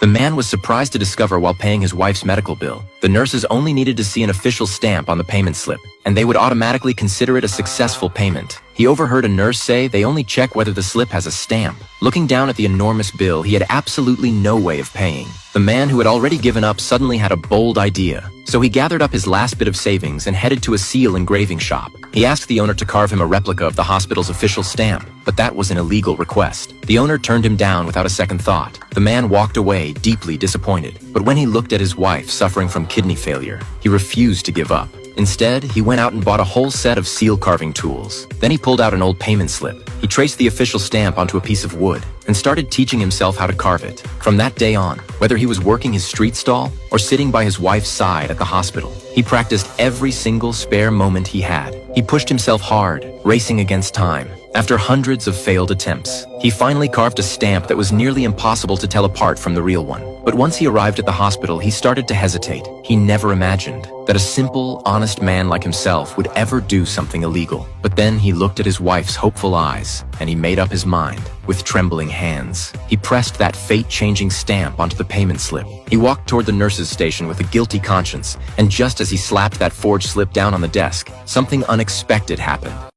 The man was surprised to discover while paying his wife's medical bill, the nurses only needed to see an official stamp on the payment slip, and they would automatically consider it a successful payment. He overheard a nurse say they only check whether the slip has a stamp. Looking down at the enormous bill, he had absolutely no way of paying. The man who had already given up suddenly had a bold idea. So he gathered up his last bit of savings and headed to a seal engraving shop. He asked the owner to carve him a replica of the hospital's official stamp, but that was an illegal request. The owner turned him down without a second thought. The man walked away, deeply disappointed. But when he looked at his wife suffering from kidney failure, he refused to give up. Instead, he went out and bought a whole set of seal carving tools. Then he pulled out an old payment slip. He traced the official stamp onto a piece of wood and started teaching himself how to carve it. From that day on, whether he was working his street stall or sitting by his wife's side at the hospital, he practiced every single spare moment he had. He pushed himself hard, racing against time. After hundreds of failed attempts, he finally carved a stamp that was nearly impossible to tell apart from the real one. But once he arrived at the hospital, he started to hesitate. He never imagined that a simple, honest man like himself would ever do something illegal. But then he looked at his wife's hopeful eyes, and he made up his mind. With trembling hands, he pressed that fate-changing stamp onto the payment slip. He walked toward the nurse's station with a guilty conscience, and just as he slapped that forged slip down on the desk, something unexpected happened.